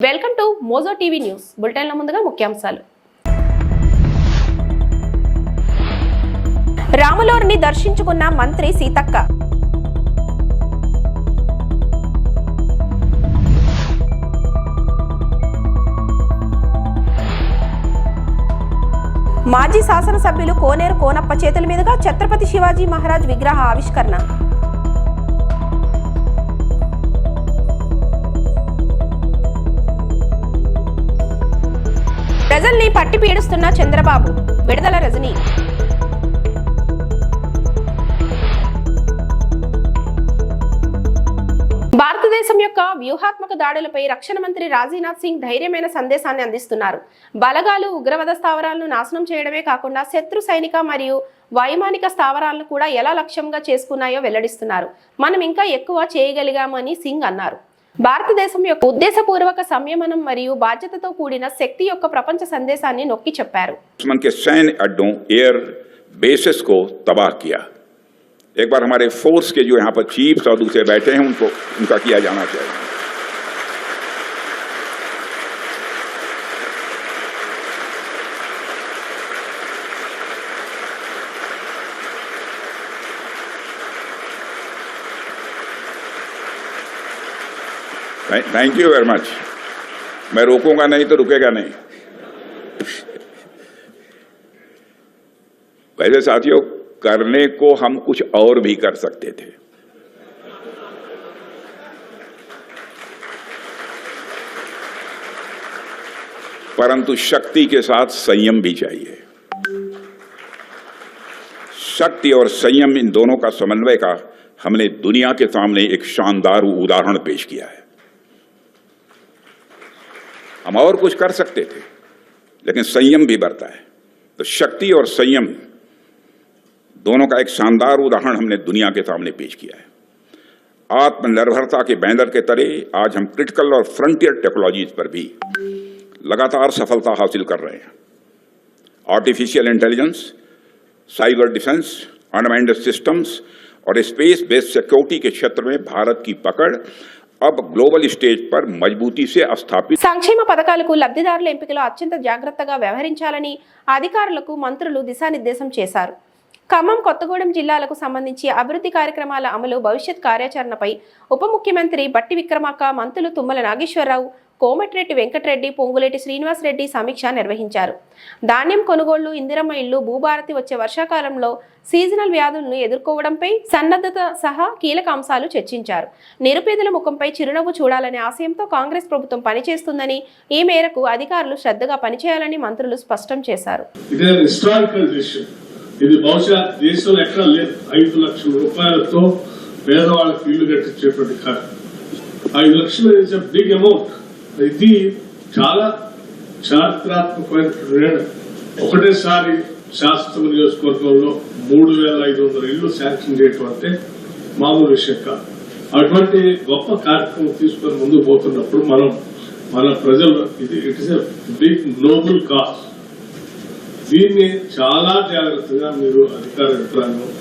Welcome to Mojo TV news బులెటిన్ల ముందుగా ముఖ్యాంశాలు. రాములూరుని దర్శించుకున్న మంత్రి సీతక్క. మాజీ శాసనసభ్యులు కోనేరు కోనప్ప చేతుల మీదుగా ఛత్రపతి శివాజీ మహారాజ్ విగ్రహ ఆవిష్కరణ. ప్రజల్ని పట్టి పీడిస్తున్న చంద్రబాబు, విడుదల రజనీ. భారతదేశం యొక్క వ్యూహాత్మక దాడులపై రక్షణ మంత్రి రాజ్నాథ్ సింగ్ ధైర్యమైన సందేశాన్ని అందిస్తున్నారు. బలగాలు ఉగ్రవాద స్థావరాలను నాశనం చేయడమే కాకుండా శత్రు సైనిక మరియు వైమానిక స్థావరాలను కూడా ఎలా లక్ష్యంగా చేసుకున్నాయో వెల్లడిస్తున్నారు. మనం ఇంకా ఎక్కువ చేయగలిగామని సింగ్ అన్నారు. భారతదేశం యొక్క ఉద్దేశపూర్వక సంయమనం మరియు బాధ్యతతో కూడిన శక్తి యొక్క ప్రపంచ సందేశాన్ని నొక్కి చెప్పారు. दुश्मन के सैन्य अड्डों एयर बेसिस को तबाह किया. एक बार हमारे फोर्स के जो यहाँ पर चीफ्स और दूसरे बैठे हैं उनका किया जाना चाहिए. Thank you very much. मैं रोकूंगा नहीं तो रुकेगा नहीं. वैसे साथियों, करने को हम कुछ और भी कर सकते थे. परंतु शक्ति के साथ संयम भी चाहिए. शक्ति और संयम, इन दोनों का समन्वय का हमने दुनिया के सामने एक शानदार उदाहरण पेश किया है. हम और कुछ कर सकते थे, लेकिन संयम भी बरता है. तो शक्ति और संयम दोनों का एक शानदार उदाहरण हमने दुनिया के सामने पेश किया है. आत्मनिर्भरता के बैनर के तले आज हम क्रिटिकल और फ्रंटियर टेक्नोलॉजीज पर भी लगातार सफलता हासिल कर रहे हैं. Artificial intelligence, cyber defence, unmanned systems और स्पेस बेस्ड सिक्योरिटी के क्षेत्र में भारत की पकड़ अब గ్లోబల్ స్టేజ్ पर मजबूती से स्थापित. సంక్షేమ పథకాలకు లబ్ధిదారుల ఎంపికలో అత్యంత జాగ్రత్తగా వ్యవహరించాలని అధికారులకు మంత్రులు దిశానిర్దేశం చేశారు. ఖమ్మం, కొత్తగూడెం జిల్లాలకు సంబంధించి అభివృద్ధి కార్యక్రమాల అమలు, భవిష్యత్ కార్యాచరణపై ఉప ముఖ్యమంత్రి బట్టి విక్రమార్క, మంత్రులు తుమ్మల నాగేశ్వరరావు, కోమటిరెడ్డి వెంకటరెడ్డి, పొంగులేటి శ్రీనివాసరెడ్డి సమీక్ష నిర్వహించారు. ధాన్యం కొనుగోళ్లు, ఇందిరమ్మ ఇళ్లు, భూభారతి వచ్చే వర్షాకాలంలో సీజనల్ వ్యాధులను ఎదుర్కోవడంపై సన్నద్ధత సహా కీలక అంశాలు చర్చించారు. నిరుపేదల ముఖంపై చిరునవ్వు చూడాలనే ఆశయంతో కాంగ్రెస్ ప్రభుత్వం పనిచేస్తుందని, ఈ మేరకు అధికారులు శ్రద్ధగా పనిచేయాలని మంత్రులు స్పష్టం చేశారు. ఇది బహుశా దేశంలో ఎక్కడ లేదు. 5 లక్షల రూపాయలతో పేదవాళ్ళకి ఇల్లు కట్టించేటువంటి కార్యక్రమం. 5 లక్షలు ఇస్ ఎ బిగ్ అమౌంట్. ఇది చాలా చారిత్రాత్మకమైన నిర్ణయం. ఒకటేసారి శాసనసభ నియోజకవర్గంలో 3500 ఇళ్లు శాంక్షన్ చేయటం అంటే మామూలు విషయం కాదు. అటువంటి గొప్ప కార్యక్రమం తీసుకొని ముందుకు పోతున్నప్పుడు మన ప్రజలు it is a big noble cause. దీన్ని చాలా జాగ్రత్తగా మీరు అధికార యంత్రాంగం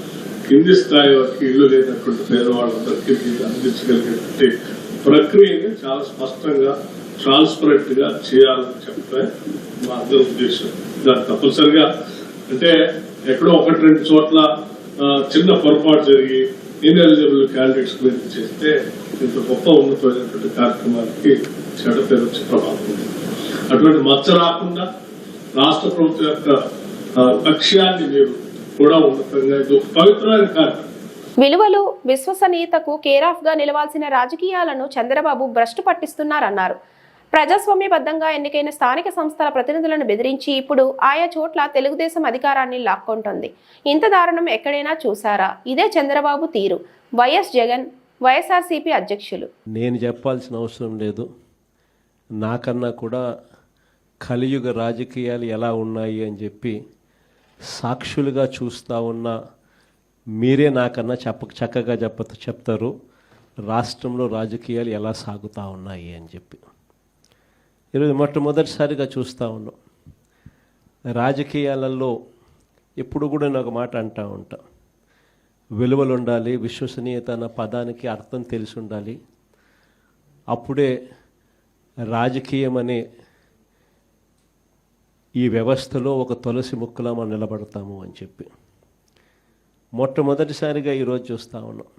కింది స్థాయి వరకు ఇళ్లు లేనటువంటి పేదవాళ్ళందరికీ అందించగలిగే ప్రక్రియని చాలా స్పష్టంగా, ట్రాన్స్పరెంట్ గా చేయాలని చెప్పే మా అందరి ఉద్దేశం. దాన్ని తప్పనిసరిగా అంటే ఎక్కడో 1-2 చోట్ల చిన్న పొరపాటు జరిగి ఇన్ఎలిజిబుల్ క్యాండిడేట్స్ గురించి చేస్తే ఇంత గొప్ప ఉన్నతమైనటువంటి కార్యక్రమానికి చెడ్డ పేరు వచ్చే ప్రమాదం ఉంది. అటువంటి మచ్చ రాకుండా రాష్ట్ర ప్రభుత్వం యొక్క లక్ష్యాన్ని మీరు కూడా ఉన్నతంగా ఇది ఒక పవిత్రమైన కార్యక్రమం. విలువలు, విశ్వసనీయతకు కేరాఫ్ గా నిలవాల్సిన రాజకీయాలను చంద్రబాబు భ్రష్టు పట్టిస్తున్నారన్నారు. ప్రజాస్వామ్యబద్ధంగా ఎన్నికైన స్థానిక సంస్థల ప్రతినిధులను బెదిరించి ఇప్పుడు ఆయా చోట్ల తెలుగుదేశం అధికారాన్ని లాక్కొంటోంది. ఇంత దారుణం ఎక్కడైనా చూసారా? ఇదే చంద్రబాబు తీరు. వైఎస్ జగన్, వైఎస్ఆర్సీపీ అధ్యక్షులు. నేను చెప్పాల్సిన అవసరం లేదు. నాకన్నా కూడా కలియుగ రాజకీయాలు ఎలా ఉన్నాయి అని చెప్పి సాక్షులుగా చూస్తూ ఉన్న మీరే నాకన్నా చక్కగా చెప్తారు రాష్ట్రంలో రాజకీయాలు ఎలా సాగుతూ ఉన్నాయి అని చెప్పి. ఈరోజు మొట్టమొదటిసారిగా చూస్తూ ఉన్నాం. రాజకీయాలలో ఎప్పుడు కూడా నేను ఒక మాట అంటూ ఉంటా, విలువలు ఉండాలి, విశ్వసనీయత అన్న పదానికి అర్థం తెలిసి ఉండాలి. అప్పుడే రాజకీయం అనే ఈ వ్యవస్థలో ఒక తులసి ముక్కలా మనం నిలబడతాము అని చెప్పి మొట్టమొదటిసారిగా ఈరోజు చూస్తూ ఉన్నాం.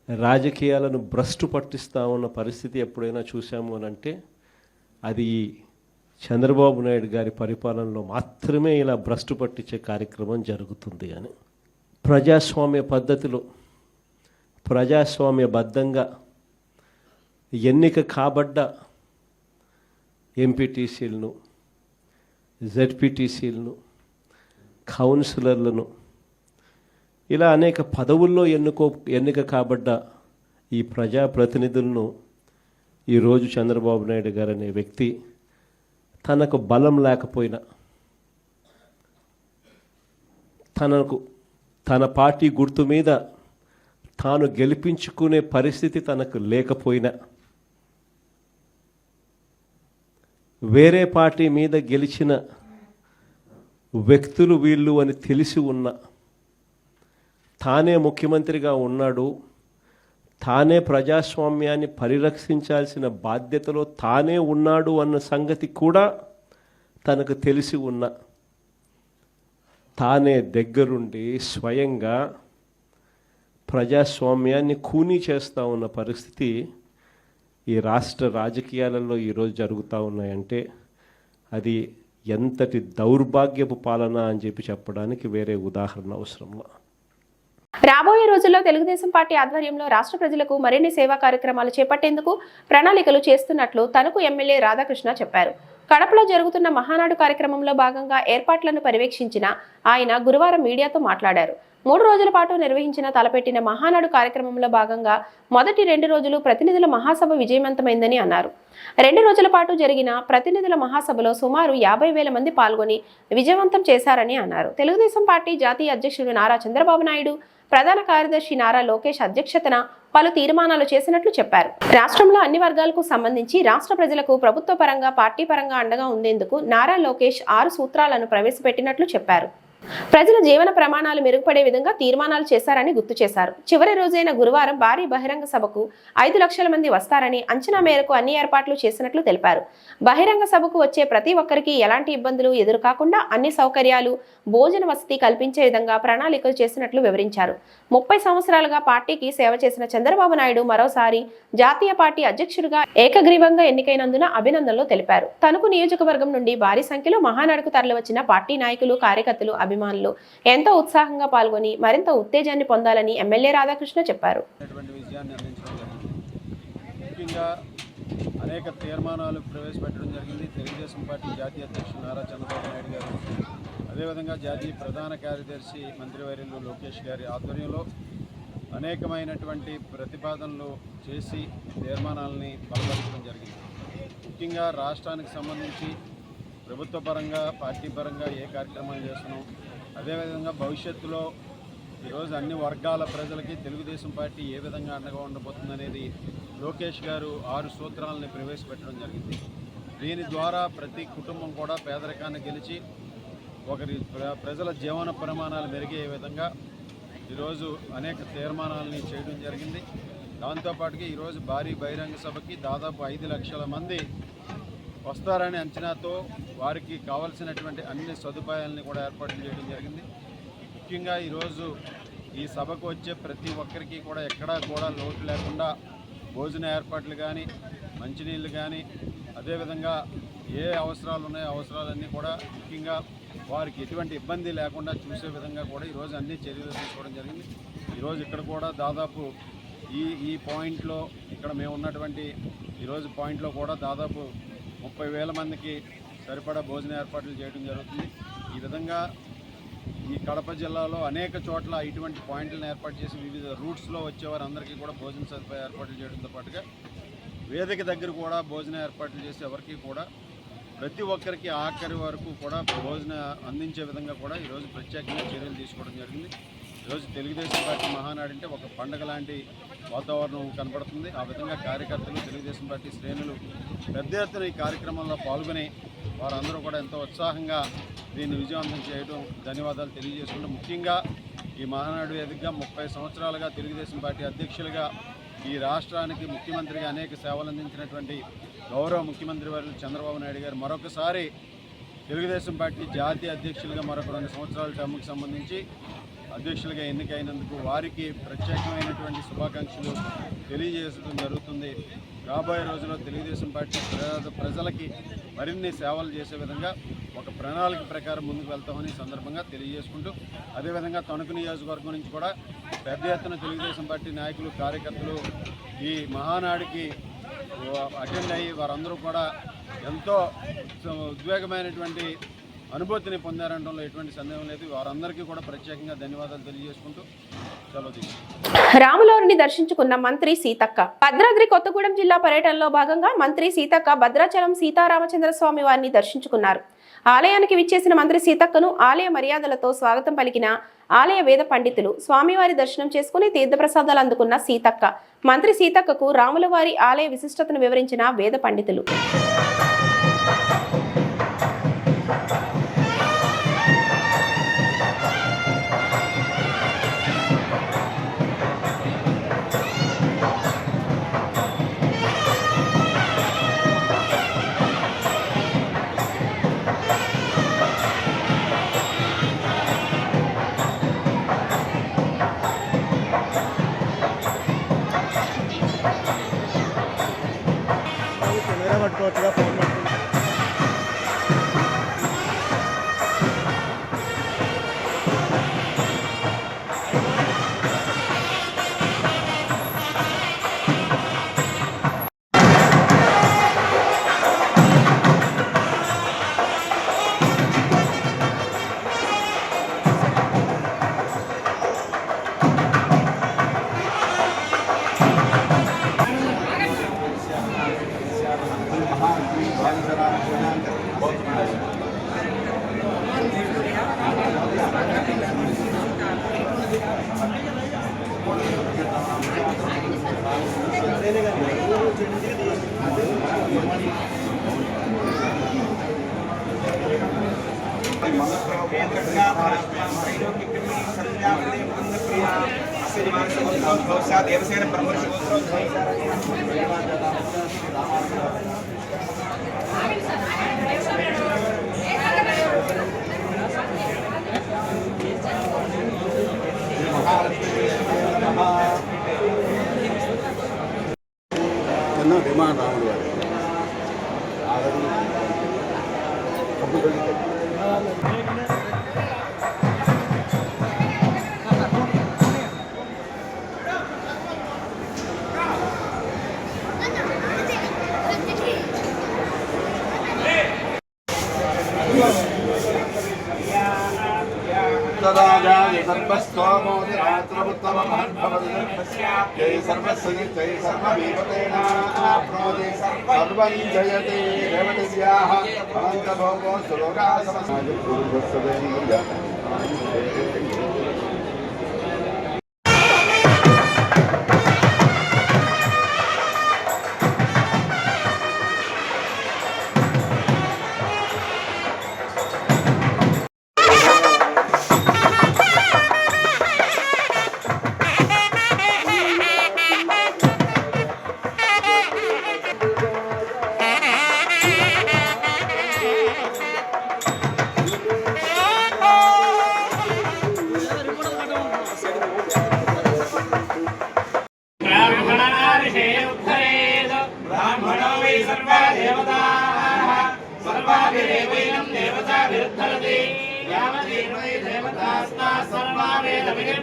రాజకీయాలను భ్రష్టు పట్టిస్తూ ఉన్న పరిస్థితి ఎప్పుడైనా చూసాము అని అంటే అది చంద్రబాబు నాయుడు గారి పరిపాలనలో మాత్రమే ఇలా భ్రష్టు పట్టించే కార్యక్రమం జరుగుతుంది అని. ప్రజాస్వామ్య పద్ధతిలో ప్రజాస్వామ్యబద్ధంగా ఎన్నిక కాబడ్డ ఎంపీటీసీలను, జెడ్పీటీసీలను, కౌన్సిలర్లను ఇలా అనేక పదవుల్లో ఎన్నిక కాబడ్డ ఈ ప్రజాప్రతినిధులను ఈరోజు చంద్రబాబు నాయుడు గారు అనే వ్యక్తి తనకు బలం లేకపోయినా, తన పార్టీ గుర్తు మీద తాను గెలిపించుకునే పరిస్థితి తనకు లేకపోయినా, వేరే పార్టీ మీద గెలిచిన వ్యక్తులు వీళ్ళు అని తెలిసి ఉన్న, తానే ముఖ్యమంత్రిగా ఉన్నాడు, తానే ప్రజాస్వామ్యాన్ని పరిరక్షించాల్సిన బాధ్యతలో తానే ఉన్నాడు అన్న సంగతి కూడా తనకు తెలిసి ఉన్న, తానే దగ్గరుండి స్వయంగా ప్రజాస్వామ్యాన్ని ఖూనీ చేస్తూ ఉన్న పరిస్థితి ఈ రాష్ట్ర రాజకీయాలలో ఈరోజు జరుగుతూ ఉన్నాయంటే అది ఎంతటి దౌర్భాగ్యపు పాలన అని చెప్పడానికి వేరే ఉదాహరణ అవసరంలా. రాబోయే రోజుల్లో తెలుగుదేశం పార్టీ ఆధ్వర్యంలో రాష్ట్ర ప్రజలకు మరిన్ని సేవా కార్యక్రమాలు చేపట్టేందుకు ప్రణాళికలు చేస్తున్నట్లు తణుకు ఎమ్మెల్యే రాధాకృష్ణ చెప్పారు. కడపలో జరుగుతున్న మహానాడు కార్యక్రమంలో భాగంగా ఏర్పాట్లను పర్యవేక్షించిన ఆయన గురువారం మీడియాతో మాట్లాడారు. 3 రోజుల పాటు నిర్వహించిన తలపెట్టిన మహానాడు కార్యక్రమంలో భాగంగా మొదటి 2 రోజులు ప్రతినిధుల మహాసభ విజయవంతమైందని అన్నారు. 2 రోజుల పాటు జరిగిన ప్రతినిధుల మహాసభలో సుమారు 50,000 మంది పాల్గొని విజయవంతం చేశారని అన్నారు. తెలుగుదేశం పార్టీ జాతీయ అధ్యక్షుడు నారా చంద్రబాబు నాయుడు, ప్రధాన కార్యదర్శి నారా లోకేష్ అధ్యక్షతన పలు తీర్మానాలు చేసినట్లు చెప్పారు. రాష్ట్రంలో అన్ని వర్గాలకు సంబంధించి రాష్ట్ర ప్రజలకు ప్రభుత్వ పరంగా, పార్టీ పరంగా అండగా ఉండేందుకు నారా లోకేష్ 6 సూత్రాలను ప్రవేశపెట్టినట్లు చెప్పారు. ప్రజల జీవన ప్రమాణాలు మెరుగుపడే విధంగా తీర్మానాలు చేశారని గుర్తు చేశారు. చివరి రోజైన గురువారం భారీ బహిరంగ సభకు 5 లక్షల మంది వస్తారని అంచనా మేరకు అన్ని ఏర్పాట్లు చేసినట్లు తెలిపారు. బహిరంగ సభకు వచ్చే ప్రతి ఒక్కరికి ఎలాంటి ఇబ్బందులు ఎదురుకాకుండా అన్ని సౌకర్యాలు, భోజన వసతి కల్పించే విధంగా ప్రణాళికలు చేసినట్లు వివరించారు. 30 సంవత్సరాలుగా పార్టీకి సేవ చేసిన చంద్రబాబు నాయుడు మరోసారి జాతీయ పార్టీ అధ్యక్షుడిగా ఏకగ్రీవంగా ఎన్నికైనందున అభినందనలు తెలిపారు. తణుకు నియోజకవర్గం నుండి భారీ సంఖ్యలో మహానాడుకు తరలివచ్చిన పార్టీ నాయకులు, కార్యకర్తలు, అభిమానులు ఎంతో ఉత్సాహంగా పాల్గొని మరింత ఉత్తేజాన్ని పొందాలని ఎమ్మెల్యే రాధాకృష్ణ చెప్పారు. అనేక తీర్మానాలు ప్రవేశపెట్టడం జరిగింది. తెలుగుదేశం పార్టీ జాతీయ అధ్యక్షుడు నారా చంద్రబాబు నాయుడు గారు, అదేవిధంగా జాతీయ ప్రధాన కార్యదర్శి మంత్రివర్యులు లోకేష్ గారి ఆధ్వర్యంలో అనేకమైనటువంటి ప్రతిపాదనలు చేసి తీర్మానాలని బలపరచడం జరిగింది. ముఖ్యంగా రాష్ట్రానికి సంబంధించి ప్రభుత్వ పరంగా, పార్టీ పరంగా ఏ కార్యక్రమాలు చేస్తున్నాం, అదేవిధంగా భవిష్యత్తులో ఈరోజు అన్ని వర్గాల ప్రజలకి తెలుగుదేశం పార్టీ ఏ విధంగా అండగా ఉండబోతుందనేది లోకేష్ గారు 6 సూత్రాలని ప్రవేశపెట్టడం జరిగింది. దీని ద్వారా ప్రతి కుటుంబం కూడా పేదరికాన్ని గెలిచి ఒకరి ప్రజల జీవన ప్రమాణాలు మెరుగే విధంగా ఈరోజు అనేక తీర్మానాలని చేయడం జరిగింది. దాంతోపాటుగా ఈరోజు భారీ బహిరంగ సభకి దాదాపు 5 లక్షల మంది వస్తారనే అంచనాతో వారికి కావాల్సినటువంటి అన్ని సదుపాయాలని కూడా ఏర్పాటు చేయడం జరిగింది. ముఖ్యంగా ఈరోజు ఈ సభకు వచ్చే ప్రతి ఒక్కరికి కూడా ఎక్కడా కూడా లోటు లేకుండా భోజన ఏర్పాట్లు కానీ, మంచినీళ్ళు కానీ, అదేవిధంగా ఏ అవసరాలు ఉన్నాయో అవసరాలన్నీ కూడా ముఖ్యంగా వారికి ఎటువంటి ఇబ్బంది లేకుండా చూసే విధంగా కూడా ఈరోజు అన్ని చర్యలు తీసుకోవడం జరిగింది. ఈరోజు ఇక్కడ కూడా దాదాపు ఈ పాయింట్లో, ఇక్కడ మేము ఉన్నటువంటి ఈరోజు పాయింట్లో కూడా దాదాపు 30,000 మందికి సరిపడా భోజన ఏర్పాట్లు చేయడం జరుగుతుంది. ఈ విధంగా ఈ కడప జిల్లాలో అనేక చోట్ల ఇటువంటి పాయింట్లను ఏర్పాటు చేసి వివిధ రూట్స్లో వచ్చేవారందరికీ కూడా భోజన సదుపాయ ఏర్పాట్లు చేయడంతో పాటుగా వేదిక దగ్గర కూడా భోజన ఏర్పాట్లు చేసి ఎవరికి కూడా ప్రతి ఒక్కరికి ఆఖరి వరకు కూడా భోజన అందించే విధంగా కూడా ఈరోజు ప్రత్యేకంగా చర్యలు తీసుకోవడం జరిగింది. ఈరోజు తెలుగుదేశం పార్టీ మహానాడు అంటే ఒక పండగ లాంటి వాతావరణం కనపడుతుంది. ఆ విధంగా కార్యకర్తలు, తెలుగుదేశం పార్టీ శ్రేణులు పెద్ద ఎత్తున ఈ కార్యక్రమంలో పాల్గొని వారందరూ కూడా ఎంతో ఉత్సాహంగా దీన్ని విజయవంతం చేయడం ధన్యవాదాలు తెలియజేసుకుంటూ, ముఖ్యంగా ఈ మహానాడు వేదికగా 30 సంవత్సరాలుగా తెలుగుదేశం పార్టీ అధ్యక్షులుగా ఈ రాష్ట్రానికి ముఖ్యమంత్రిగా అనేక సేవలు అందించినటువంటి గౌరవ ముఖ్యమంత్రి వర్యులు చంద్రబాబు నాయుడు గారు మరొకసారి తెలుగుదేశం పార్టీ జాతీయ అధ్యక్షులుగా మరొక 2 సంవత్సరాల టర్మ్కి సంబంధించి అధ్యక్షులుగా ఎన్నికైనందుకు వారికి ప్రత్యేకమైనటువంటి శుభాకాంక్షలు తెలియజేయడం జరుగుతుంది. రాబోయే రోజుల్లో తెలుగుదేశం పార్టీ ప్రజలకి మరిన్ని సేవలు చేసే విధంగా ఒక ప్రణాళిక ప్రకారం ముందుకు వెళ్తామని సందర్భంగా తెలియజేసుకుంటూ, అదేవిధంగా తణుకు నియోజకవర్గం నుంచి కూడా పెద్ద ఎత్తున తెలుగుదేశం పార్టీ నాయకులు కార్యకర్తలు ఈ మహానాడికి అటెండ్ అయ్యి వారందరూ కూడా ఎంతో ఉద్వేగమైనటువంటి అనుభూతిని పొందారనడంలో ఎటువంటి సందేహం లేదు. వారందరికీ కూడా ప్రత్యేకంగా ధన్యవాదాలు తెలియజేసుకుంటూ సెలవు తీసుకుంటాం. రాములవారిని దర్శించుకున్న మంత్రి సీతక్క. భద్రాద్రి కొత్తగూడెం జిల్లా పర్యటనలో భాగంగా మంత్రి సీతక్క భద్రాచలం సీతారామచంద్ర స్వామి వారిని దర్శించుకున్నారు. ఆలయానికి విచ్చేసిన మంత్రి సీతక్కను ఆలయ మర్యాదలతో స్వాగతం పలికిన ఆలయ వేద పండితులు. స్వామివారి దర్శనం చేసుకుని తీర్థప్రసాదాలు అందుకున్న సీతక్క. మంత్రి సీతక్కకు రాములవారి ఆలయ విశిష్టతను వివరించిన వేద పండితులు. విమానం రాముడు వారి జయతే రేవతిస్యాః అనంతభోగో సులోకా సమస్య.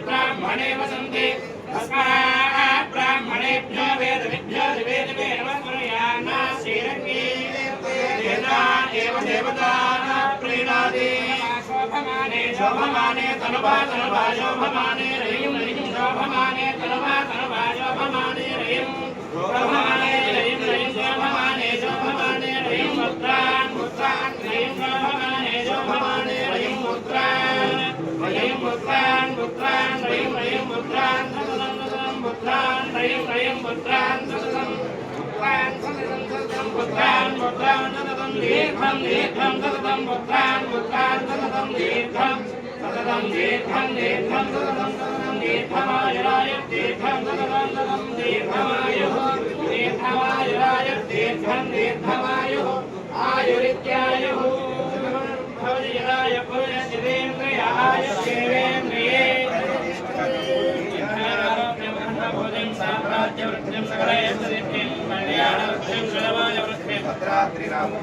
ब्राह्मणे वसन्ति तस्मात् ब्राह्मणेभ्यो वेदविभ्यो दिवे नमः कुर्यान्न श्रीरङ्गे देवता एव देवता प्रीणाति शोभमाने तनुवा शोभमाने रयिं शोभमाने तनुवा शोभमाने रयिं शोभमाने रयिं मुद्रान् रयिं शोभमाने रयिं मुद्रान् रयिं मुद्रान् रयिं मुद्रान् दीर्घं सततं दीर्घं सततं दीर्घं दीर्घं सततं सततं दीर्घमायुराय दीर्घं सततं सततं दीर्घमायुः दीर्घमायुराय दीर्घं दीर्घमायुः आयुरित्यायुः भवजराय पुरुषजितेन्द्रियाय देवेन्द्रिये भोजं साम्राज्यवृद्धिं सकलयस्तदित्यं कल्याणवृद्धिं शरवायवृद्धिं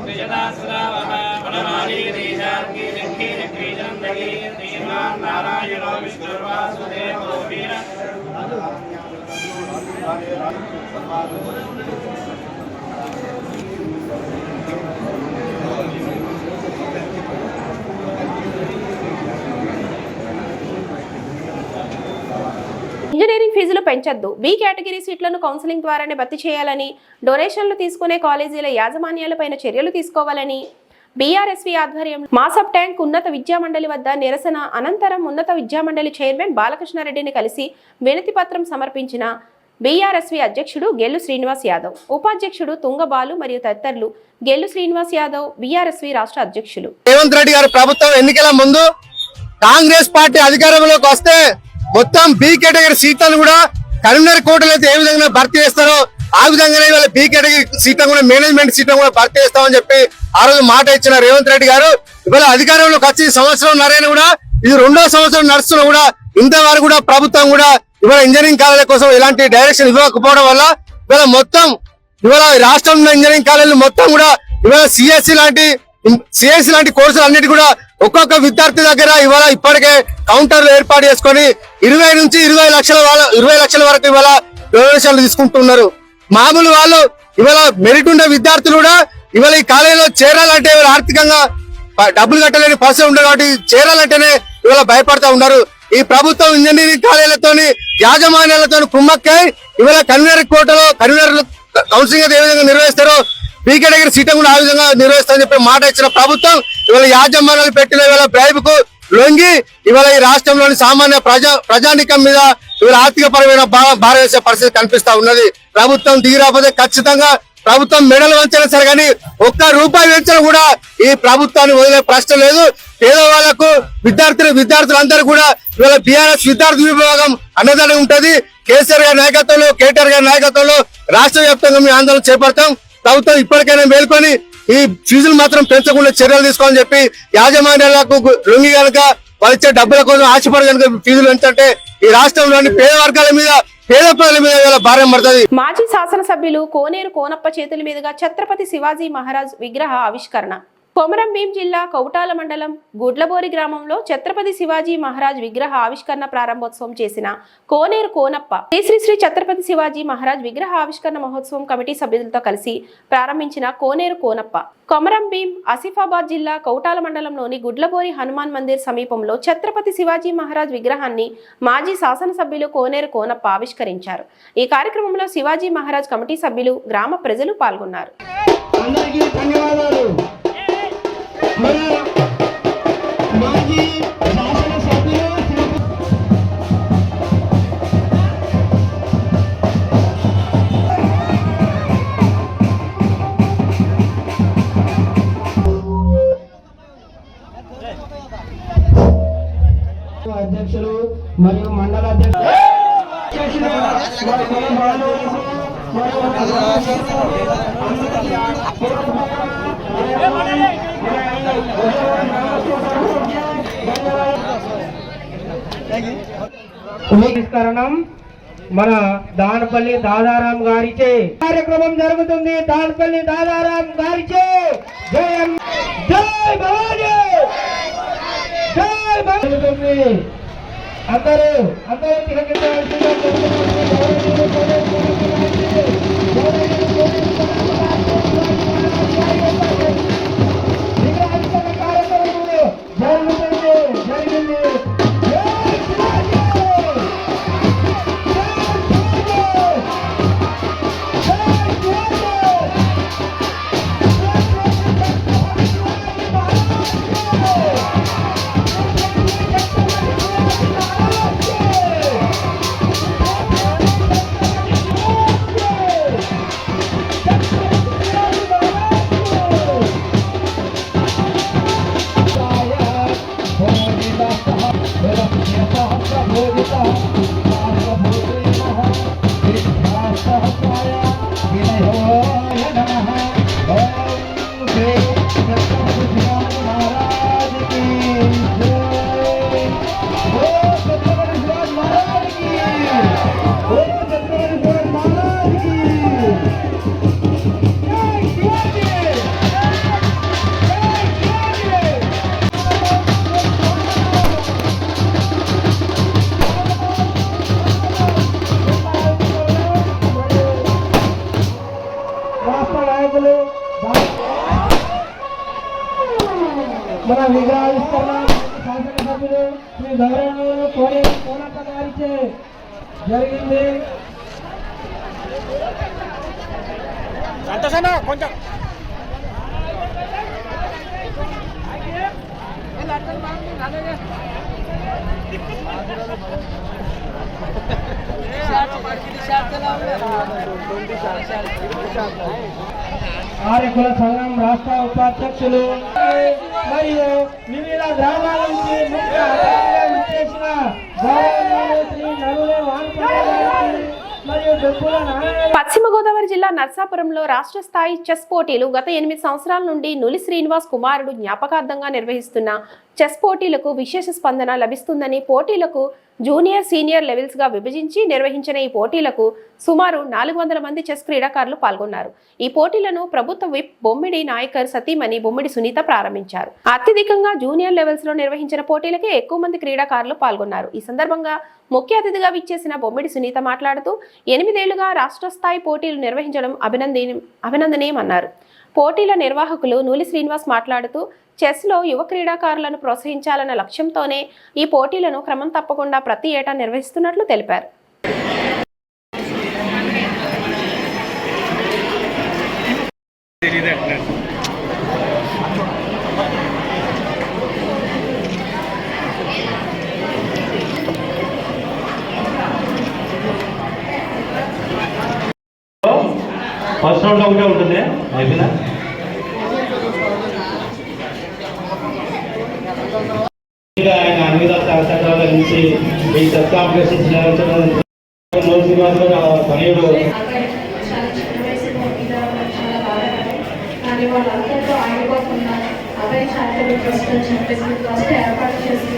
त्रिजदा सदा वः वनमाली देशार्की दिक्खी दिक्खीजन्दगी श्रीमान् नारायणो विष्णुर्वासुदेवो वीर ఇంజనీరింగ్ ఫీజులు పెంచొద్దు, బి కేటగిరీ సీట్లను కౌన్సిలింగ్ ద్వారానే భర్తీ చేయాలని, డొనేషన్లు తీసుకునే కాలేజీల యాజమాన్యాలపైన చర్యలు తీసుకోవాలని బీఆర్ఎస్వీ ఆధ్వర్యంలో మాసబ్ ట్యాంక్ ఉన్నత విద్యామండలి వద్ద నిరసన అనంతరం ఉన్నత విద్యామండలి చైర్మన్ బాలకృష్ణారెడ్డిని కలిసి వినతి పత్రం సమర్పించిన బీఆర్ఎస్వీ అధ్యక్షుడు గెల్లు శ్రీనివాస్ యాదవ్, ఉపాధ్యక్షుడు తుంగబాలు మరియు తదితరులు. గెల్లు శ్రీనివాస్ యాదవ్ బీఆర్ఎస్వీ రాష్ట్ర అధ్యక్షులు. రేవంత్ రెడ్డి గారి ప్రభుత్వం ఎన్నికల ముందు కాంగ్రెస్ పార్టీ అధికారంలోకి వస్తే మొత్తం బి కేటగిరీ సీట్లను కూడా కరీంనగర్ కోటలో అయితే ఏ విధంగా భర్తీ చేస్తారో ఆ విధంగానే ఇవాళ బి కేటగిరీ సీట్లను కూడా మేనేజ్మెంట్ సీట్లను కూడా భర్తీ చేస్తామని చెప్పి ఆ రోజు మాట ఇచ్చిన రేవంత్ రెడ్డి గారు ఇవాళ అధికారంలోకి వచ్చి సంవత్సరం నరైన కూడా ఇది 2వ సంవత్సరం నడుస్తున్నా కూడా ఇంతవరకు కూడా ప్రభుత్వం కూడా ఇవాళ ఇంజనీరింగ్ కాలేజీల కోసం ఎలాంటి డైరెక్షన్ ఇవ్వకపోవడం వల్ల ఇవాళ మొత్తం ఇవాళ రాష్ట్రంలో ఇంజనీరింగ్ కాలేజీలు మొత్తం కూడా ఇవాళ సిఎస్సి లాంటి కోర్సులు అన్నిటి కూడా ఒక్కొక్క విద్యార్థి దగ్గర ఇవాళ ఇప్పటికే కౌంటర్లు ఏర్పాటు చేసుకొని 20 నుంచి 20 లక్షల వరకు ఇవాళ డొనేషన్లు తీసుకుంటున్నారు. మామూలు వాళ్ళు ఇవాళ మెరిట్ ఉండే విద్యార్థులు కూడా ఇవాళ ఈ కాలేజీలో చేరాలంటే ఇవాళ ఆర్థికంగా డబ్బులు కట్టలేని పరిస్థితి ఉండదు కాబట్టి చేరాలంటేనే ఇవాళ భయపడతా ఉన్నారు. ఈ ప్రభుత్వం ఇంజనీరింగ్ కాలేజీలతోని యాజమాన్యాలతో కుమ్మక్కై ఇవాళ కరీంనగర్ కౌన్సిలింగ్ అయితే ఏ విధంగా నిర్వహిస్తారో బి కేటగిరీ సీట్లను కూడా ఆ విధంగా నిర్వహిస్తారని చెప్పి మాట ఇచ్చిన ప్రభుత్వం ఇవాళ యాజమాన్యాలు పెట్టిన ఇవాళ బ్రైబ్ కు లొంగి ఇవాళ ఈ రాష్ట్రంలోని సామాన్య ప్రజానికం మీద ఇవాళ ఆర్థిక పరమైన భారం వేసే పరిస్థితి కనిపిస్తా ఉన్నది. ప్రభుత్వం దిగిరాకపోతే ఖచ్చితంగా ప్రభుత్వం మెడలు వంచడం సరే కానీ ₹1 వెంచడం కూడా ఈ ప్రభుత్వాన్ని వదిలే ప్రశ్న లేదు. పేదవాళ్లకు విద్యార్థులందరూ కూడా ఇవాళ బీఆర్ఎస్ విద్యార్థి విభాగం అన్నదానం ఉంటది. కేసీఆర్ గారి నాయకత్వంలో కేటీఆర్ గారి నాయకత్వంలో రాష్ట్ర వ్యాప్తంగా మేము ఆందోళన చేపడతాం. ప్రభుత్వం ఇప్పటికైనా మేల్కొని ఈ ఫీజులు మాత్రం పెంచకుండా చర్యలు తీసుకోవాలని చెప్పి యాజమాన్యాలకు లొంగి కనుక వాళ్ళు ఇచ్చే డబ్బుల కోసం ఆశపడి కనుక ఫీజులు పెంచంటే ఈ రాష్ట్రంలోని పేద వర్గాల మీద పేద ప్రజల మీద భారం పడుతుంది. మాజీ శాసనసభ్యులు కోనేరు కోనప్ప చేతుల మీదుగా ఛత్రపతి శివాజీ మహారాజ్ విగ్రహ ఆవిష్కరణ. కొమరంభీం జిల్లా కౌటాల మండలం గుడ్లబోరి గ్రామంలో ఛత్రపతి శివాజీ మహారాజ్ విగ్రహ ఆవిష్కరణ ప్రారంభోత్సవం చేసిన కోనేరు కోనప్ప శ్రీ ఛత్రపతి శివాజీ మహారాజ్ విగ్రహ ఆవిష్కరణ మహోత్సవం కమిటీ సభ్యులతో కలిసి ప్రారంభించిన కోనేరు కోనప్ప కొమరంభీం ఆసిఫాబాద్ జిల్లా కౌటాల మండలంలోని గుడ్లబోరి హనుమాన్ మందిర్ సమీపంలో ఛత్రపతి శివాజీ మహారాజ్ విగ్రహాన్ని మాజీ శాసనసభ్యులు కోనేరు కోనప్ప ఆవిష్కరించారు. ఈ కార్యక్రమంలో శివాజీ మహారాజ్ కమిటీ సభ్యులు, గ్రామ ప్రజలు పాల్గొన్నారు. మాజీ శాసనసభ్యులు అధ్యక్షులు మరియు మండల అధ్యక్షులు మన దానపల్లి దాదారాం గారిచే కార్యక్రమం జరుగుతుంది. దానపల్లి దాదారాం గారిచే జై భవానీ జై భవానీ. అందరూ జరిగింది. రాష్ట్ర నాయకులు మన విగ్రహావిష్కరణ శాసనసభ్యులు శ్రీ గౌరవనీయులు కోనప్ప గారిచే జరిగింది. ఆర్యకుల సంఘం రాష్ట్ర ఉపాధ్యక్షులు మరియు వివిధ గ్రామాల నుంచి ముఖ్య అతిథిగా విచ్చేసిన గౌరవనీయులు శ్రీ నలులే వానపల్లి గారికి మరియు డబ్బుల నారాయణ. పశ్చిమ గోదావరి జిల్లా నర్సాపురంలో రాష్ట్ర స్థాయి చెస్ పోటీలు గత 8 సంవత్సరాల నుండి నులి శ్రీనివాస్ కుమారుడు జ్ఞాపకార్థంగా నిర్వహిస్తున్న చెస్ పోటీలకు విశేష స్పందన లభిస్తుందని, పోటీలకు జూనియర్ సీనియర్ లెవెల్స్ గా విభజించి నిర్వహించిన ఈ పోటీలకు సుమారు 400 మంది చెస్ క్రీడాకారులు పాల్గొన్నారు. ఈ పోటీలను ప్రభుత్వ విప్ బొమ్మిడి నాయకర్ సతీమణి బొమ్మిడి సునీత ప్రారంభించారు. అత్యధికంగా జూనియర్ లెవెల్స్ లో నిర్వహించిన పోటీలకే ఎక్కువ మంది క్రీడాకారులు పాల్గొన్నారు. ఈ సందర్భంగా ముఖ్య అతిథిగా విచ్చేసిన బొమ్మిడి సునీత మాట్లాడుతూ 8 ఏళ్లుగా రాష్ట్ర స్థాయి పోటీలు నిర్వహించడం అభినందనీయమన్నారు. పోటీల నిర్వాహకులు నూలి శ్రీనివాస్ మాట్లాడుతూ చెస్లో యువ క్రీడాకారులను ప్రోత్సహించాలన్న లక్ష్యంతోనే ఈ పోటీలను క్రమం తప్పకుండా ప్రతి ఏటా నిర్వహిస్తున్నట్లు తెలిపారు. ఫస్ట్ రౌండ్ ఒకటే ఉంటుంది అయిపోయిందా? ఆయన అన్ని సంవత్సరాల నుంచి ఈ చెస్ కాంపిటీషన్స్ నిర్వహించడం శ్రీనివాస్ తనయుడు వాళ్ళందరితో ఆగిపోకుండా అబ్బాయి చారిటబుల్ ట్రస్ట్ అని చెప్పేసి ట్రస్ట్ ఏర్పాటు చేసి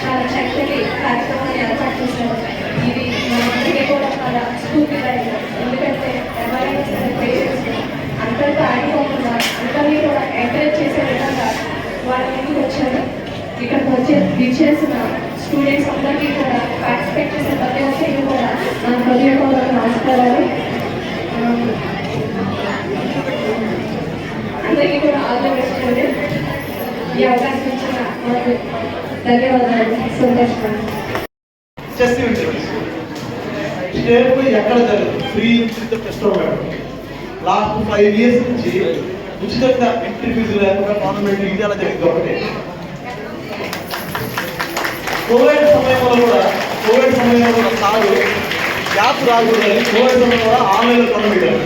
చాలా చక్కటి కార్యక్రమాన్ని ఏర్పాటు చేశారు. ఇది మనందరికీ కూడా చాలా స్ఫూర్తిదాయకం. ఎందుకంటే ఎవరైనా సరే పేరెంట్స్ అందరితో ఆగిపోకుండా అందరినీ కూడా ఎంకరేజ్ చేసే విధంగా వాళ్ళ ముందుకు వచ్చారు. ఇక్కడికి విచ్చేసిన స్టూడెంట్స్ అందరికీ కూడా పార్టిసిపేట్ చేసే ప్రతి ఒక్కరికి కూడా నా హృదయపూర్వక నమస్కారాలు. అందరికీ కూడా ఆల్ ది బెస్ట్ అండి. ఈ అవకాశం ఇచ్చిన మాకు ధన్యవాదాలు. సంతోషం. చెస్ స్టేట్ ఎక్కడ జరగదు ఫ్రీ ఉచిత టెస్ట్ ప్రోగ్రామ్ లాస్ట్ 5 years నుంచి ఉచితంగా ఎంట్రీ ఫీజు లేకుండా గవర్నమెంట్ ఇండియాలో జరిగింది ఒకటి. కోవిడ్ సమయంలో కూడా సాగు యాప్ రాకూడదని కోవిడ్ సమయంలో కూడా ఆన్లైన్లో కొనబెట్టారు.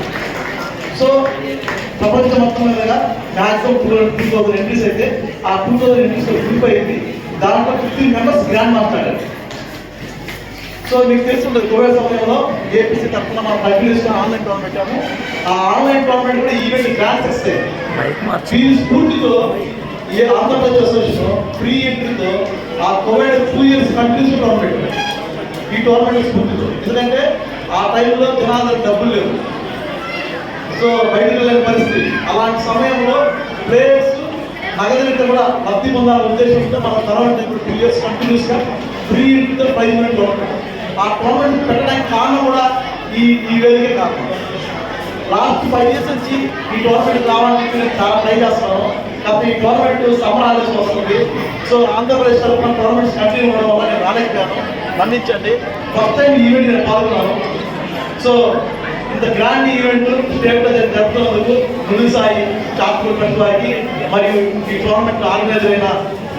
సో ప్రపంచం మొత్తం మీద మ్యాక్సిమం 2000 ఎంట్రీస్ అయితే ఆ 2000 ఎంట్రీస్ గ్రూప్ అయింది. దాంట్లో 15 members గ్రాండ్ మాస్టర్. సో మీకు తెలుసుంటుంది కోవిడ్ సమయంలో ఏపీసీ తరఫున మనం పబ్లిష్ ఆన్లైన్ టోర్నమెంట్ పెట్టాము. ఆ ఆన్లైన్ టోర్నమెంట్ కూడా ఈవెంట్ గ్రాండ్స్ ఇస్తాయి. ఈ స్ఫూర్తితో ఏ ఆంధ్రప్రదేశ్ అసోసియేషన్ ఫ్రీ ఎంట్రీతో ఆ కోవిడ్ 2 years కంటిన్యూస్ టోర్నమెంట్ ఈ టోర్నమెంట్ స్ఫూర్తితో. ఎందుకంటే ఆ టైంలో జనాలు డబ్బులు లేవు, సో బయటకు వెళ్ళని పరిస్థితి. అలాంటి సమయంలో ప్లేయర్స్ నగదులతో కూడా లబ్ధి పొందాలనే ఉద్దేశంతో మన తర్వాత 2 years కంటిన్యూస్గా ఫ్రీ ఎంట్రీతో ప్రైజ్ మనీ టోర్నమెంట్. ఆ టోర్నమెంట్ పెట్టడానికి కారణం కూడా ఈ వేదికే కారణం. లాస్ట్ 5 years నుంచి ఈ టోర్నమెంట్ రావాలని నేను చాలా ట్రై చేస్తున్నాను. కాబట్టి ఈ టోర్నమెంట్ సమ్మర్ హాలిడేస్ వస్తుంది. సో ఆంధ్రప్రదేశ్ తరఫున టోర్నమెంట్స్ కంటిన్యూ అవ్వడం వల్ల నేను రాలేకపోయాను, మన్నించండి. ఫస్ట్ టైం ఈవెంట్ నేను పాల్గొన్నాను. సో ఇంత గ్రాండ్ ఈవెంట్ స్టేట్లో జరుపుతున్నందుకు ముందు సాయి చాపూర్ వారికి మరియు ఈ టోర్నమెంట్ ఆర్గనైజర్ అయిన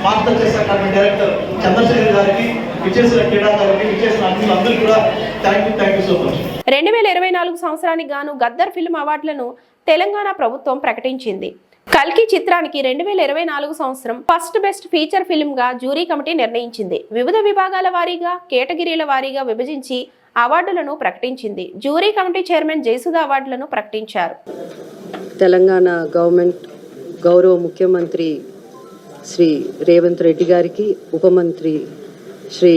master chess academy director Chandrashekar గారికి, విచ్చేసిన క్రీడాకారులకి, విచ్చేసిన అతిథులందరికీ కూడా థ్యాంక్ యూ సో మచ్. 2024 సంవత్సరానికి గాను గద్దర్ ఫిల్మ్ అవార్డులను తెలంగాణ ప్రభుత్వం ప్రకటించింది. కల్కి చిత్రానికి 2024 సంవత్సరం ఫస్ట్ బెస్ట్ ఫీచర్ ఫిల్మ్ గా జ్యూరీ కమిటీ నిర్ణయించింది. వివిధ విభాగాల వారీగా కేటగిరీల వారీగా విభజించి అవార్డులను ప్రకటించింది. జ్యూరీ కమిటీ చైర్మన్ జయసుధ అవార్డులను ప్రకటించారు. తెలంగాణ గవర్నమెంట్ గౌరవ ముఖ్యమంత్రి శ్రీ రేవంత్ రెడ్డి గారికి, ఉప మంత్రి శ్రీ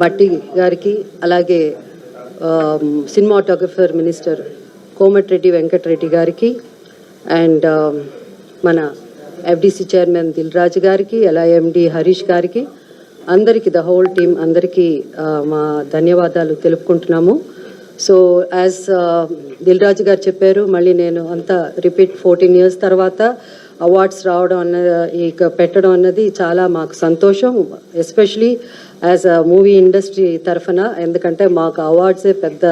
బట్టి గారికి, అలాగే సినిమాటోగ్రఫర్ మినిస్టర్ కోమటిరెడ్డి వెంకటరెడ్డి గారికి, అండ్ మన ఎఫ్డిసి చైర్మన్ దిల్ రాజు గారికి, అలా ఎండి హరీష్ గారికి, అందరికీ, ద హోల్ టీమ్ అందరికీ మా ధన్యవాదాలు తెలుపుకుంటున్నాము. సో యాజ్ దిల్ రాజు గారు చెప్పారు, మళ్ళీ నేను అంతా రిపీట్ 14 years తర్వాత అవార్డ్స్ రావడం ఇక పెట్టడం అన్నది చాలా మాకు సంతోషం, especially as a movie industry తరఫున. ఎందుకంటే మాకు అవార్డ్సే పెద్ద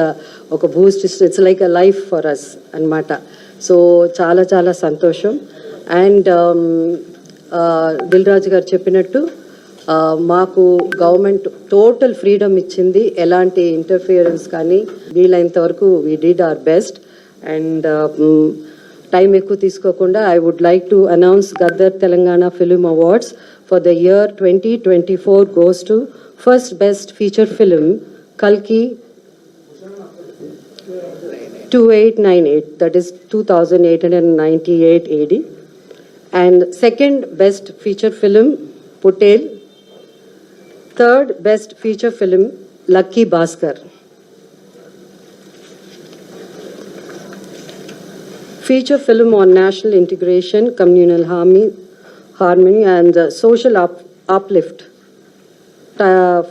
ఒక boost, it's like a life for us అన్నమాట. సో చాలా చాలా సంతోషం. అండ్ దిల్ రాజు గారు చెప్పినట్టు మాకు గవర్నమెంట్ టోటల్ ఫ్రీడమ్ ఇచ్చింది, ఎలాంటి ఇంటర్ఫియరెన్స్ కానీ వీలైనంత వరకు we did our best. And time ఎక్కువ తీసుకోకుండా I would like to announce Gaddar Telangana film awards for the year 2024 goes to first best feature film Kalki 2898, that is 2898 AD, and second best feature film Putel, third best feature film Lucky Bhaskar. Feature film on national integration, communal harmony and social uplift.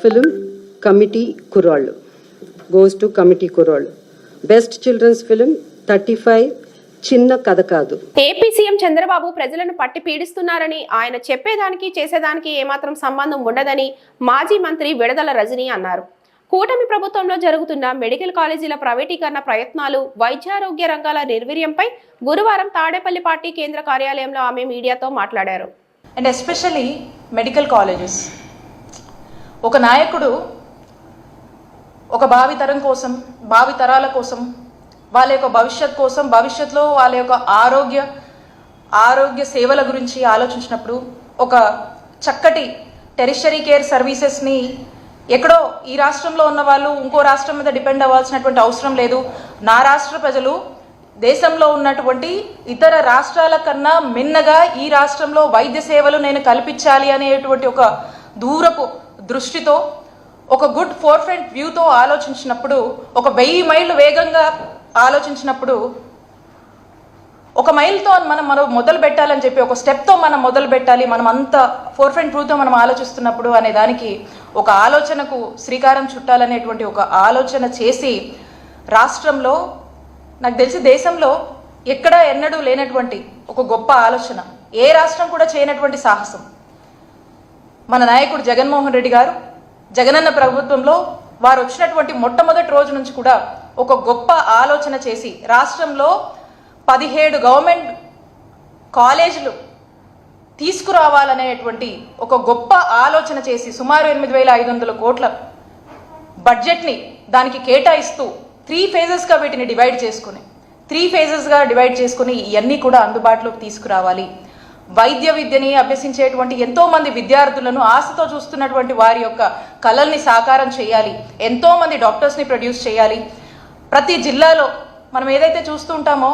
Film Committee Kurallu goes to Committee Kurallu. Best children's film 35 చిన్న కథ కాదు. AP CM Chandrababu ప్రజలను పట్టి పీడిస్తున్నారని, ఆయన చెప్పేదానికి చేసేదానికి ఏమాత్రం సంబంధం ఉండదని మాజీ మంత్రి విడదల రజని అన్నారు. కూటమి ప్రభుత్వంలో జరుగుతున్న మెడికల్ కాలేజీల ప్రైవేటీకరణ ప్రయత్నాలు, వైద్యారోగ్య రంగాల నిర్వీర్యంపై గురువారం తాడేపల్లి పార్టీ కేంద్ర కార్యాలయంలో ఆమె మీడియాతో మాట్లాడారు. అండ్ ఎస్పెషల్లీ మెడికల్ కాలేజెస్, ఒక నాయకుడు ఒక భావితరం కోసం, భావితరాల కోసం, వాళ్ళ యొక్క భవిష్యత్ కోసం, భవిష్యత్తులో వాళ్ళ యొక్క ఆరోగ్య సేవల గురించి ఆలోచించినప్పుడు ఒక చక్కటి టెరిషరీ కేర్ సర్వీసెస్ని ఎక్కడో ఈ రాష్ట్రంలో ఉన్న వాళ్ళు ఇంకో రాష్ట్రం మీద డిపెండ్ అవ్వాల్సినటువంటి అవసరం లేదు. నా రాష్ట్ర ప్రజలు దేశంలో ఉన్నటువంటి ఇతర రాష్ట్రాల కన్నా మిన్నగా ఈ రాష్ట్రంలో వైద్య సేవలు నేను కల్పించాలి అనేటువంటి ఒక దూరపు దృష్టితో, ఒక గుడ్ ఫోర్ఫ్రంట్ వ్యూతో ఆలోచించినప్పుడు, ఒక 1000 మైళ్ళు వేగంగా ఆలోచించినప్పుడు, ఒక మైల్తో మనం మొదలు పెట్టాలని చెప్పి, ఒక స్టెప్తో మనం మొదలు పెట్టాలి, మనం అంత ఫోర్ఫ్రంట్ వ్యూతో మనం ఆలోచిస్తున్నప్పుడు అనే దానికి ఒక ఆలోచనకు శ్రీకారం చుట్టాలనేటువంటి ఒక ఆలోచన చేసి రాష్ట్రంలో, నాకు తెలిసి దేశంలో ఎక్కడా ఎన్నడూ లేనటువంటి ఒక గొప్ప ఆలోచన, ఏ రాష్ట్రం కూడా చేయనటువంటి సాహసం మన నాయకుడు జగన్మోహన్ రెడ్డి గారు, జగనన్న ప్రభుత్వంలో వారు వచ్చినటువంటి మొట్టమొదటి రోజు నుంచి కూడా ఒక గొప్ప ఆలోచన చేసి రాష్ట్రంలో 17 గవర్నమెంట్ కాలేజీలు తీసుకురావాలనేటువంటి ఒక గొప్ప ఆలోచన చేసి సుమారు 8,500 కోట్ల బడ్జెట్ని దానికి కేటాయిస్తూ 3 phases వీటిని డివైడ్ చేసుకుని ఇవన్నీ కూడా అందుబాటులోకి తీసుకురావాలి. వైద్య విద్యని అభ్యసించేటువంటి ఎంతో మంది విద్యార్థులను ఆశతో చూస్తున్నటువంటి వారి యొక్క కలల్ని సాకారం చేయాలి. ఎంతో మంది డాక్టర్స్ని ప్రొడ్యూస్ చేయాలి. ప్రతి జిల్లాలో మనం ఏదైతే చూస్తూ ఉంటామో,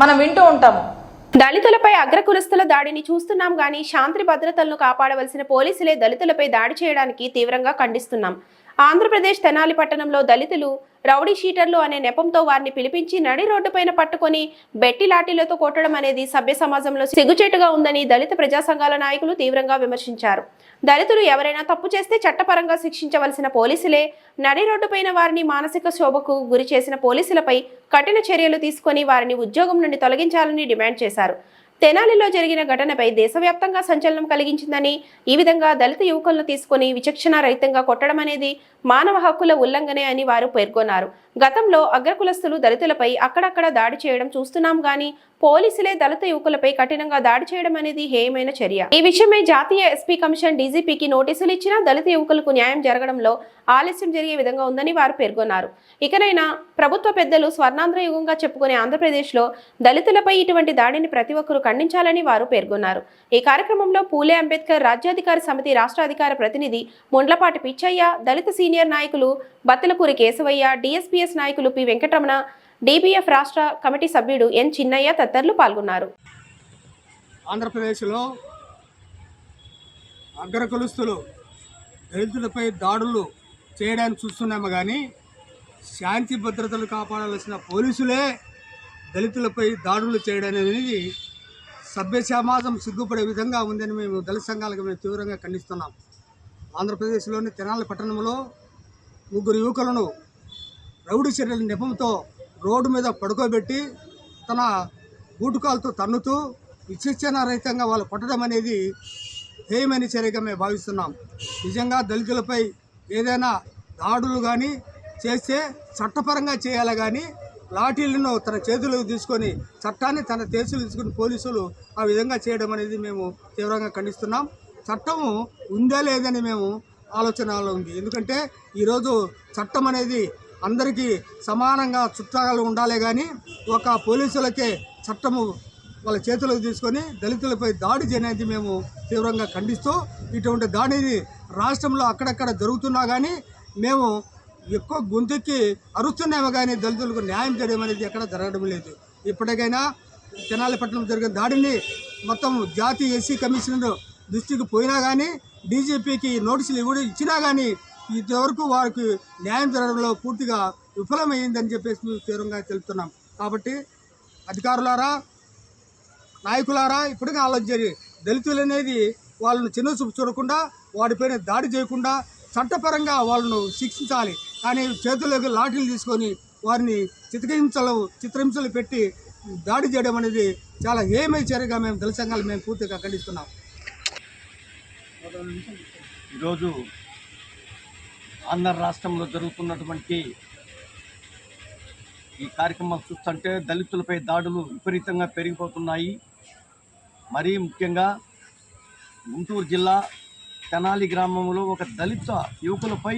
మనం వింటూ ఉంటామో, దళితులపై అగ్రకులస్తుల దాడిని చూస్తున్నాం గానీ శాంతి భద్రతలను కాపాడవలసిన పోలీసులే దళితులపై దాడి చేయడానికి తీవ్రంగా ఖండిస్తున్నాం. ఆంధ్రప్రదేశ్ తెనాలి పట్టణంలో దళితులు రౌడీ షీటర్లు అనే నెపంతో వారిని పిలిపించి నడి రోడ్డుపైన పట్టుకొని బెట్టి లాఠీలతో కొట్టడం అనేది సభ్య సమాజంలో సిగ్గుచేటుగా ఉందని దళిత ప్రజా సంఘాల నాయకులు తీవ్రంగా విమర్శించారు. దళితులు ఎవరైనా తప్పు చేస్తే చట్టపరంగా శిక్షించవలసిన పోలీసులే నడి రోడ్డుపైన వారిని మానసిక శోభకు గురి చేసిన పోలీసులపై కఠిన చర్యలు తీసుకొని వారిని ఉద్యోగం నుండి తొలగించాలని డిమాండ్ చేశారు. తెనాలిలో జరిగిన ఘటనపై దేశవ్యాప్తంగా సంచలనం కలిగించిందని, ఈ విధంగా దళిత యువకులను తీసుకొని విచక్షణ రహితంగా కొట్టడం అనేది మానవ హక్కుల ఉల్లంఘనే అని వారు పేర్కొన్నారు. గతంలో అగ్రకులస్తులు దళితులపై అక్కడక్కడ దాడి చేయడం చూస్తున్నాం గానీ పోలీసులే దళిత యువకులపై కఠినంగా దాడి చేయడం అనేది హేయమైన చర్య. ఈ విషయమై జాతీయ ఎస్పీ కమిషన్ డీజీపీకి నోటీసులు ఇచ్చినా దళిత యువకులకు న్యాయం జరగడంలో ఆలస్యం జరిగే విధంగా ఉందని వారు పేర్కొన్నారు. ఇకనైనా ప్రభుత్వ పెద్దలు స్వర్ణాంధ్ర యుగంగా చెప్పుకునే ఆంధ్రప్రదేశ్లో దళితులపై ఇటువంటి దాడిని ప్రతి ఒక్కరూ ఖండించాలని వారు పేర్కొన్నారు. ఈ కార్యక్రమంలో పూలే అంబేద్కర్ రాజ్యాధికార సమితి రాష్ట్ర అధికార ప్రతినిధి ముండ్లపాటి పిచ్చయ్య, దళిత సీనియర్ నాయకులు బత్తలకూరి కేశవయ్య, డిఎస్పీఎస్ నాయకులు పి వెంకటరమణ, డీబీఎఫ్ రాష్ట్ర కమిటీ సభ్యుడు ఎన్ చిన్నయ్య తదితరులు పాల్గొన్నారు. ఆంధ్రప్రదేశ్లో అగ్రకులస్తులు దళితులపై దాడులు చేయడానికి చూస్తున్నాము కానీ శాంతి భద్రతలు కాపాడాల్సిన పోలీసులే దళితులపై దాడులు చేయడం అనేది సభ్య సమాజం సిగ్గుపడే విధంగా ఉందని మేము దళిత సంఘాలకు మేము తీవ్రంగా ఖండిస్తున్నాం. ఆంధ్రప్రదేశ్లోని తెనాలి పట్టణంలో 3 యువకులను రౌడీ చర్యల నెపంతో రోడ్డు మీద పడుకోబెట్టి తన బూటుకాలతో తన్నుతూ విచక్షణారహితంగా వాళ్ళు కొట్టడం అనేది హేయమైన చర్యగా మేము భావిస్తున్నాం. నిజంగా దళితులపై ఏదైనా దాడులు కానీ చేస్తే చట్టపరంగా చేయాలి కానీ లాఠీలను తన చేతులకు తీసుకొని చట్టాన్ని తన చేతులు తీసుకుని పోలీసులు ఆ విధంగా చేయడం అనేది మేము తీవ్రంగా ఖండిస్తున్నాం. చట్టము ఉందా లేదని మేము ఆలోచనలో ఉంది. ఎందుకంటే ఈరోజు చట్టం అనేది అందరికీ సమానంగా చుట్టాలు ఉండాలి కానీ ఒక పోలీసులకే చట్టము వాళ్ళ చేతులకు తీసుకొని దళితులపై దాడి చేయనేది మేము తీవ్రంగా ఖండిస్తూ ఇటువంటి దాడిని రాష్ట్రంలో అక్కడక్కడ జరుగుతున్నా కానీ మేము ఎక్కువ గొంతుకి అరుస్తున్నామో కానీ దళితులకు న్యాయం చేయడం అనేది ఎక్కడ జరగడం లేదు. ఇప్పటికైనా తెనాలి పట్టణం జరిగిన దాడిని మొత్తం జాతీయ ఎస్సీ కమిషనర్ దృష్టికి పోయినా కానీ డీజీపీకి నోటీసులు ఇచ్చినా కానీ ఇంతవరకు వారికి న్యాయం జరగడంలో పూర్తిగా విఫలమైందని చెప్పేసి మేము తీవ్రంగా తెలుపుతున్నాం. కాబట్టి అధికారులారా, నాయకులారా ఇప్పటికే ఆలోచించారు. దళితులు అనేది వాళ్ళను చిన్న చూపు చూడకుండా వాడిపైన దాడి చేయకుండా చట్టపరంగా వాళ్ళను శిక్షించాలి. కానీ చేతుల్లోకి లాఠీలు తీసుకొని వారిని చిత్రహింసలు పెట్టి దాడి చేయడం అనేది చాలా హేయమైన చర్యగా మేము దళిత సంఘాలు మేము పూర్తిగా ఖండిస్తున్నాం. ఈరోజు ఆంధ్ర రాష్ట్రంలో జరుగుతున్నటువంటి ఈ కార్యక్రమం చూస్తుంటే దళితులపై దాడులు విపరీతంగా పెరిగిపోతున్నాయి. మరీ ముఖ్యంగా గుంటూరు జిల్లా తెనాలి గ్రామంలో ఒక దళిత యువకులపై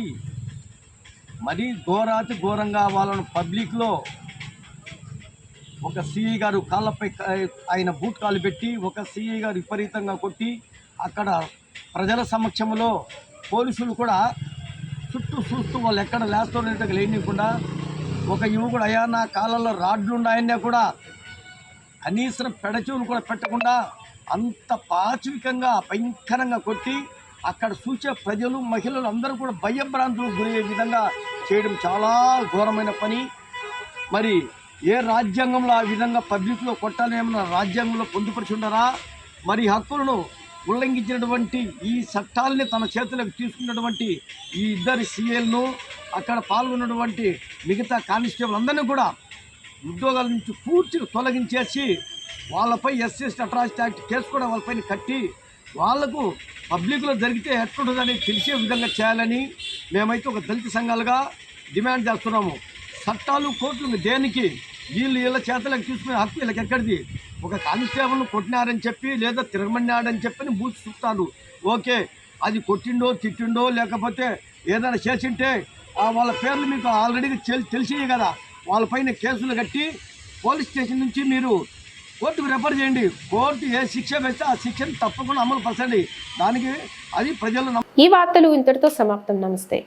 మరీ ఘోరంగా వాళ్ళను పబ్లిక్లో ఒక సిఐ గారు కాళ్ళపై ఆయన బూట్ కాలు పెట్టి ఒక సిఐ గారు విపరీతంగా కొట్టి అక్కడ ప్రజల సమక్షంలో పోలీసులు కూడా చుట్టూ చూస్తూ వాళ్ళు ఎక్కడ లేస్తున్నట్టుగా లేనికుండా ఒక యువకుడు అయ్యా నా కాళ్ళల్లో రాడ్లు ఉన్నాయన్నా కూడా కనీసం పెడచెవులు కూడా పెట్టకుండా అంత పాచికంగా భయంకరంగా కొట్టి అక్కడ చూసే ప్రజలు మహిళలు అందరూ కూడా భయభ్రాంతులకు గురయ్యే విధంగా చేయడం చాలా ఘోరమైన పని. మరి ఏ రాజ్యాంగంలో ఆ విధంగా పబ్లిక్లో కొట్టాలేమన్నా రాజ్యాంగంలో పొందుపరిచి ఉండరా? మరి హక్కులను ఉల్లంఘించినటువంటి ఈ చట్టాలని తన చేతులకు తీసుకున్నటువంటి ఈ ఇద్దరి సీఎల్ను అక్కడ పాల్గొన్నటువంటి మిగతా కానిస్టేబుల్ అందరినీ కూడా ఉద్యోగాల నుంచి పూర్తిగా తొలగించేసి వాళ్ళపై ఎస్సీ అట్రాసిటీ యాక్ట్ కేసు కూడా వాళ్ళపైన కట్టి వాళ్లకు పబ్లిక్లో జరిగితే ఎట్లుంటుందని తెలిసే విధంగా చేయాలని మేమైతే ఒక దళిత సంఘాలుగా డిమాండ్ చేస్తున్నాము. చట్టాలు కోర్టులు దేనికి? వీళ్ళ చేతలకు తీసుకునే హక్కు వీళ్ళకి ఎక్కడిది? ఒక కానిస్టేబుల్ను కొట్టినారని చెప్పి లేదా తిరగమన్నాడని చెప్పని బూచి చూస్తారు. ఓకే, అది కొట్టిండో తిట్టిండో లేకపోతే ఏదైనా చేసింటే వాళ్ళ పేర్లు మీకు ఆల్రెడీ తెలిసినాయి కదా. వాళ్ళపైన కేసులు కట్టి పోలీస్ స్టేషన్ నుంచి మీరు కోర్టుకు రెఫర్ చేయండి. కోర్టు ఏ శిక్ష వేస్తే ఆ శిక్షను తప్పకుండా అమలు పరచండి. దానికి అది ప్రజలు. ఈ వార్తలు ఇంతటితో సమాప్తం. నమస్తే.